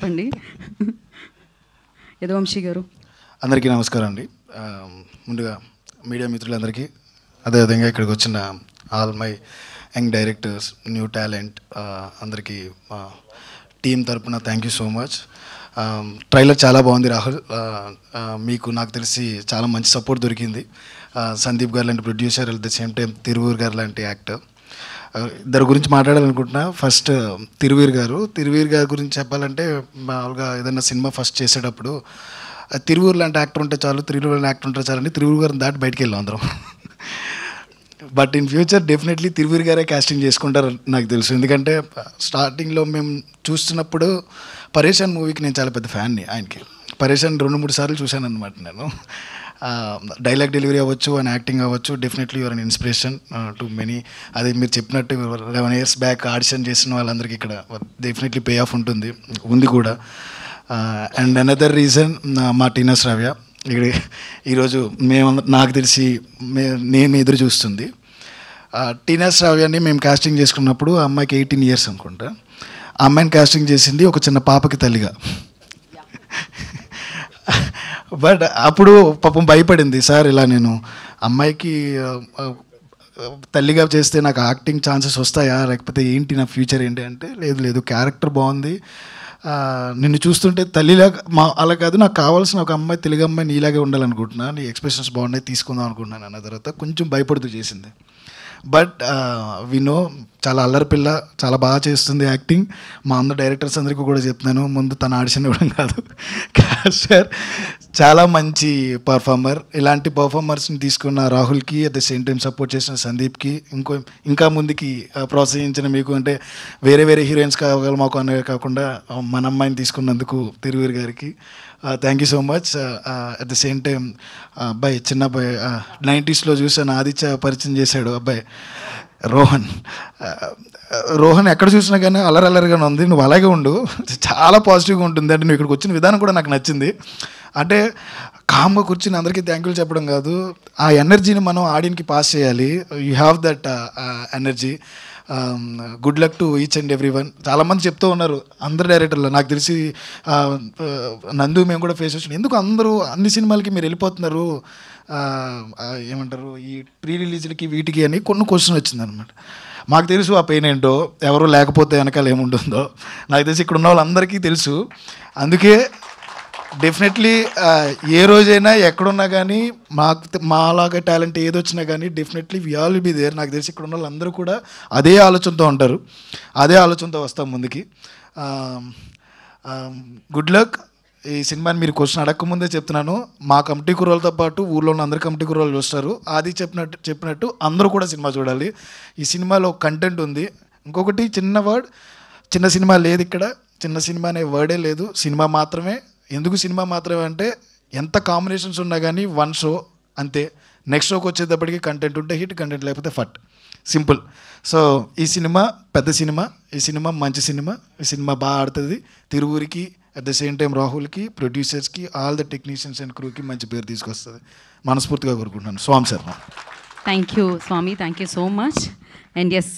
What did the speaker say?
చెప్పండి. యదువంశీ గారు. అందరికీ నమస్కారం అండి. ముందుగా మీడియా మిత్రులందరికీ, అదేవిధంగా ఇక్కడికి వచ్చిన all my young directors, new talent అందరికీ టీం తరపున thank you so much. Trailer చాలా బాగుంది రాహుల్. మీకు నాకు తెలిసి చాలా మంచి సపోర్ట్ దొరికింది. సందీప్ గారు లాంటి producer, at the same time Thiruvur గారు లాంటి యాక్టర్. ఇద్దరు గురించి మాట్లాడాలనుకుంటున్నా. ఫస్ట్ తిరువీర్ గారి గురించి చెప్పాలంటే, మామూలుగా ఏదైనా సినిమా ఫస్ట్ చేసేటప్పుడు తిరువూర్ లాంటి యాక్టర్ ఉంటే చాలు, తిరువూర్ లాంటి యాక్టర్ ఉంటే చాలని తిరువూర్ గారిని దాటి బయటికి వెళ్ళాం అందరం. But in future definitely Tiruvur గారే కాస్టింగ్ చేసుకుంటారు నాకు తెలుసు. ఎందుకంటే స్టార్టింగ్లో మేము చూస్తున్నప్పుడు పరేషాన్ మూవీకి నేను చాలా పెద్ద ఫ్యాన్ని. ఆయనకి పరేషాన్ 2-3 సార్లు చూశాను అనమాట నేను. డైలాగ్ డెలివరీ అవ్వచ్చు, ఆయన యాక్టింగ్ అవ్వచ్చు, definitely your an inspiration to many. అదే మీరు చెప్పినట్టు 11 years బ్యాక్ ఆడిషన్ చేసిన వాళ్ళందరికీ ఇక్కడ డెఫినెట్లీ పే ఆఫ్ ఉంది కూడా. అండ్ అనదర్ రీజన్ మా టీనా శ్రావ్య ఇక్కడ ఈరోజు నాకు తెలిసి నేను ఎదురు చూస్తుంది. టీనా శ్రావ్యాన్ని మేము కాస్టింగ్ చేసుకున్నప్పుడు ఆ అమ్మాయికి 18 years అనుకుంటా. ఆ అమ్మాయిని కాస్టింగ్ చేసింది ఒక చిన్న పాపకి తల్లిగా. బట్ అప్పుడు పాపం భయపడింది, సార్ ఇలా నేను అమ్మాయికి తల్లిగా చేస్తే నాకు యాక్టింగ్ ఛాన్సెస్ వస్తాయా, లేకపోతే ఏంటి నా ఫ్యూచర్ ఏంటి అంటే, లేదు క్యారెక్టర్ బాగుంది, నిన్ను చూస్తుంటే తల్లిలాగా అలా కాదు, నాకు కావాల్సిన ఒక అమ్మాయి, తెలుగు అమ్మాయి నీలాగే ఉండాలనుకుంటున్నా, నీ ఎక్స్ప్రెషన్స్ బాగున్నాయి, తీసుకుందాం అనుకుంటున్నాను అన్న తర్వాత కొంచెం భయపడుతూ చేసింది. బట్ వినో చాలా అల్లరి పిల్ల, చాలా బాగా చేస్తుంది యాక్టింగ్. మా అందరు డైరెక్టర్స్ అందరికీ కూడా చెప్తున్నాను, ముందు తన ఆడిషన్ ఇవ్వడం కాదు, సార్ చాలా మంచి పర్ఫార్మర్. ఇలాంటి పర్ఫార్మర్స్ని తీసుకున్న రాహుల్కి, at the same time support చేసిన సందీప్కి, ఇంకా ముందుకి ప్రోత్సహించిన మీకు, అంటే వేరే హీరోయిన్స్ కావాలి మాకు అనే కాకుండా మన అమ్మాయిని తీసుకున్నందుకు తిరువీర్ గారికి thank you so much. At the same time అబ్బాయి, చిన్న అబ్బాయి 90s చూసాను, ఆదిత్య పరిచయం చేశాడు అబ్బాయి రోహన్ ఎక్కడ చూసినా కానీ అల్లరిగానే ఉంది, నువ్వు అలాగే ఉండు, చాలా పాజిటివ్గా ఉంటుంది. అంటే నువ్వు ఇక్కడికి వచ్చిన విధానం కూడా నాకు నచ్చింది. అంటే కామ్గా కూర్చుని అందరికీ థ్యాంక్ చెప్పడం కాదు, ఆ ఎనర్జీని మనం ఆడియన్కి పాస్ చేయాలి. You have that energy. Good luck to each and every one. చాలామంది చెప్తూ ఉన్నారు అందరు డైరెక్టర్లు, నాకు తెలిసి నందు మేము కూడా ఫేస్ వచ్చినాం, ఎందుకు అందరూ అన్ని సినిమాలకి మీరు వెళ్ళిపోతున్నారు, ఏమంటారు ఈ ప్రీ రిలీజ్లకి వీటికి అని కొన్ని క్వశ్చన్ వచ్చిందనమాట. మాకు తెలుసు ఆ పెయిన్ ఏంటో, ఎవరు లేకపోతే వెనకాల ఏముంటుందో నాకు తెలిసి ఇక్కడ ఉన్న వాళ్ళందరికీ తెలుసు. అందుకే డెఫినెట్లీ ఏ రోజైనా ఎక్కడున్నా కానీ మాలాగా టాలెంట్ ఏదొచ్చినా కానీ definitely we all be there. నాకు తెలిసి ఇక్కడ ఉన్న వాళ్ళందరూ కూడా అదే ఆలోచనతో ఉంటారు, అదే ఆలోచనతో వస్తాం ముందుకి. Good luck. ఈ సినిమాని మీరు క్వశ్చన్ అడగకముందే చెప్తున్నాను, మా కమిటీ కుర్రోళ్ళతో పాటు ఊళ్ళో ఉన్న అందరు కమిటీ కుర్రోళ్ళు చూస్తారు. అది చెప్పినట్టు అందరూ కూడా సినిమా చూడాలి. ఈ సినిమాలో కంటెంట్ ఉంది. ఇంకొకటి చిన్న వర్డ్, చిన్న సినిమా లేదు ఇక్కడ, చిన్న సినిమా అనే వర్డే లేదు, సినిమా మాత్రమే. ఎందుకు సినిమా మాత్రమే అంటే, ఎంత కాంబినేషన్స్ ఉన్నా కానీ 1 show అంతే, నెక్స్ట్ షోకి వచ్చేటప్పటికి కంటెంట్ ఉంటే హిట్, కంటెంట్ లేకపోతే ఫట్, సింపుల్. సో ఈ సినిమా పెద్ద సినిమా, ఈ సినిమా మంచి సినిమా, ఈ సినిమా బాగా ఆడుతుంది. తిరువూరికి, అట్ ద సేమ్ టైం రాహుల్కి, ప్రొడ్యూసర్స్కి, ఆల్ ద టెక్నీషియన్స్ అండ్ క్రూకి మంచి పేరు తీసుకొస్తుంది మనస్ఫూర్తిగా కోరుకుంటున్నాను. Swamy sir. Thank you Swamy, thank you so much. And yes